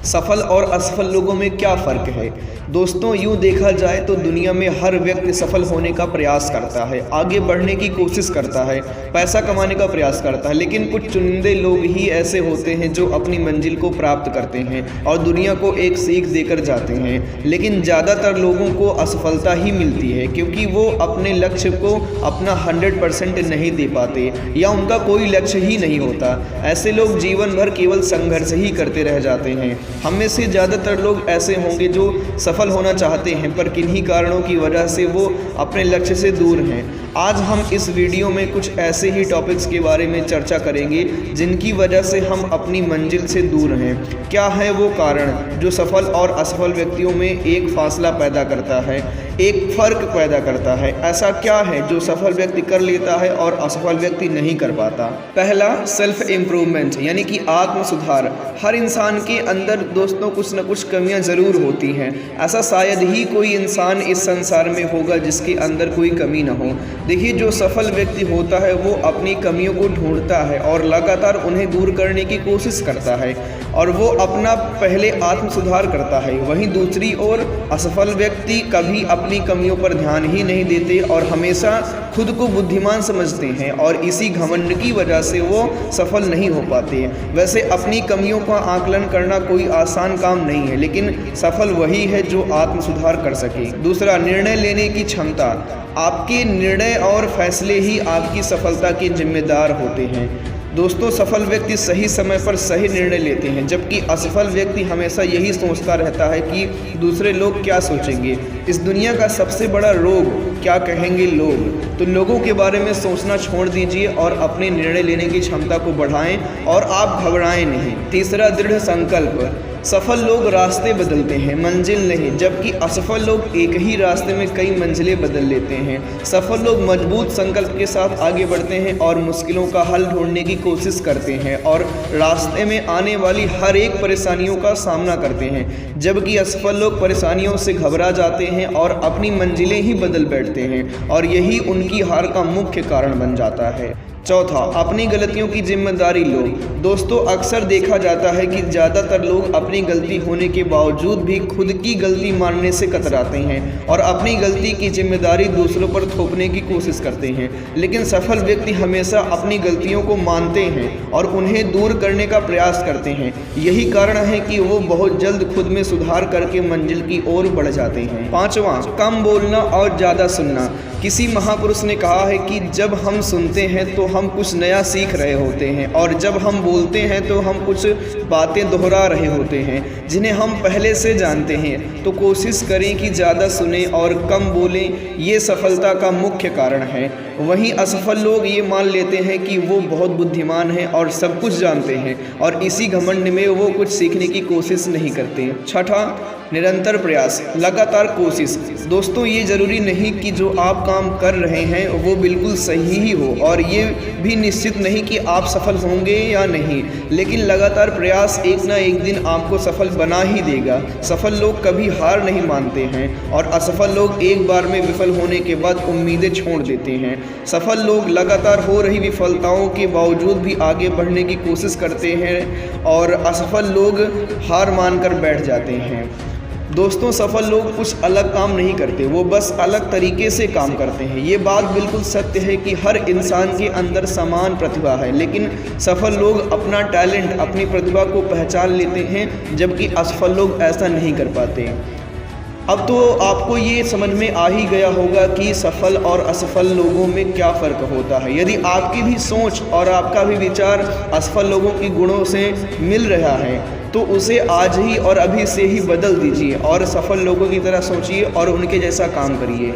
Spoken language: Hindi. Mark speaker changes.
Speaker 1: सफल और असफल लोगों में क्या फ़र्क है? दोस्तों, यूँ देखा जाए तो दुनिया में हर व्यक्ति सफल होने का प्रयास करता है, आगे बढ़ने की कोशिश करता है, पैसा कमाने का प्रयास करता है, लेकिन कुछ चुनिंदे लोग ही ऐसे होते हैं जो अपनी मंजिल को प्राप्त करते हैं और दुनिया को एक सीख देकर जाते हैं। लेकिन ज़्यादातर लोगों को असफलता ही मिलती है क्योंकि वो अपने लक्ष्य को अपना 100% नहीं दे पाते या उनका कोई लक्ष्य ही नहीं होता। ऐसे लोग जीवन भर केवल संघर्ष ही करते रह जाते हैं। हम में से ज़्यादातर लोग ऐसे होंगे जो सफल होना चाहते हैं पर किन्हीं कारणों की वजह से वो अपने लक्ष्य से दूर हैं। आज हम इस वीडियो में कुछ ऐसे ही टॉपिक्स के बारे में चर्चा करेंगे जिनकी वजह से हम अपनी मंजिल से दूर हैं। क्या है वो कारण जो सफल और असफल व्यक्तियों में एक फासला पैदा करता है, एक फ़र्क पैदा करता है? ऐसा क्या है जो सफल व्यक्ति कर लेता है और असफल व्यक्ति नहीं कर पाता? पहला, सेल्फ इम्प्रूवमेंट यानी कि आत्म सुधार। हर इंसान के अंदर दोस्तों कुछ न कुछ कमियां ज़रूर होती हैं। ऐसा शायद ही कोई इंसान इस संसार में होगा जिसके अंदर कोई कमी ना हो। देखिए, जो सफल व्यक्ति होता है वो अपनी कमियों को ढूंढता है और लगातार उन्हें दूर करने की कोशिश करता है और वो अपना पहले आत्म सुधार करता है। वहीं दूसरी ओर असफल व्यक्ति कभी अपनी कमियों पर ध्यान ही नहीं देते और हमेशा खुद को बुद्धिमान समझते हैं और इसी घमंड की वजह से वो सफल नहीं हो पाते। वैसे अपनी कमियों का आकलन करना कोई आसान काम नहीं है, लेकिन सफल वही है जो आत्म सुधार कर सके। दूसरा, निर्णय लेने की क्षमता। आपके निर्णय और फैसले ही आपकी सफलता के जिम्मेदार होते हैं। दोस्तों, सफल व्यक्ति सही समय पर सही निर्णय लेते हैं, जबकि असफल व्यक्ति हमेशा यही सोचता रहता है कि दूसरे लोग क्या सोचेंगे। इस दुनिया का सबसे बड़ा रोग क्या कहेंगे लोग। तो लोगों के बारे में सोचना छोड़ दीजिए और अपने निर्णय लेने की क्षमता को बढ़ाएं और आप घबराएं नहीं। तीसरा, दृढ़ संकल्प। सफल लोग रास्ते बदलते हैं, मंजिल नहीं, जबकि असफल लोग एक ही रास्ते में कई मंजिलें बदल लेते हैं। सफल लोग मजबूत संकल्प के साथ आगे बढ़ते हैं और मुश्किलों का हल ढूंढने की कोशिश करते हैं और रास्ते में आने वाली हर एक परेशानियों का सामना करते हैं, जबकि असफल लोग परेशानियों से घबरा जाते हैं और अपनी मंजिलें ही बदल बैठते हैं और यही उनकी हार का मुख्य कारण बन जाता है। चौथा, अपनी गलतियों की जिम्मेदारी लो। दोस्तों, अक्सर देखा जाता है कि ज़्यादातर लोग अपनी गलती होने के बावजूद भी खुद की गलती मानने से कतराते हैं और अपनी गलती की जिम्मेदारी दूसरों पर थोपने की कोशिश करते हैं। लेकिन सफल व्यक्ति हमेशा अपनी गलतियों को मानते हैं और उन्हें दूर करने का प्रयास करते हैं। यही कारण है कि वो बहुत जल्द खुद में सुधार करके मंजिल की ओर बढ़ जाते हैं। पाँचवां, कम बोलना और ज़्यादा सुनना। किसी महापुरुष ने कहा है कि जब हम सुनते हैं तो हम कुछ नया सीख रहे होते हैं और जब हम बोलते हैं तो हम कुछ बातें दोहरा रहे होते हैं जिन्हें हम पहले से जानते हैं। तो कोशिश करें कि ज़्यादा सुनें और कम बोलें, ये सफलता का मुख्य कारण है। वहीं असफल लोग ये मान लेते हैं कि वो बहुत बुद्धिमान हैं और सब कुछ जानते हैं और इसी घमंड में वो कुछ सीखने की कोशिश नहीं करते। छठा, निरंतर प्रयास, लगातार कोशिश। दोस्तों, ये ज़रूरी नहीं कि जो आप काम कर रहे हैं वो बिल्कुल सही ही हो और ये भी निश्चित नहीं कि आप सफल होंगे या नहीं, लेकिन लगातार प्रयास एक ना एक दिन आपको सफल बना ही देगा। सफल लोग कभी हार नहीं मानते हैं और असफल लोग एक बार में विफल होने के बाद उम्मीदें छोड़ देते हैं। सफल लोग लगातार हो रही विफलताओं के बावजूद भी आगे बढ़ने की कोशिश करते हैं और असफल लोग हार मानकर बैठ जाते हैं। दोस्तों, सफल लोग कुछ अलग काम नहीं करते, वो बस अलग तरीके से काम करते हैं। ये बात बिल्कुल सत्य है कि हर इंसान के अंदर समान प्रतिभा है, लेकिन सफल लोग अपना टैलेंट, अपनी प्रतिभा को पहचान लेते हैं, जबकि असफल लोग ऐसा नहीं कर पाते। अब तो आपको ये समझ में आ ही गया होगा कि सफल और असफल लोगों में क्या फ़र्क होता है। यदि आपकी भी सोच और आपका भी विचार असफल लोगों के गुणों से मिल रहा है तो उसे आज ही और अभी से ही बदल दीजिए और सफल लोगों की तरह सोचिए और उनके जैसा काम करिए।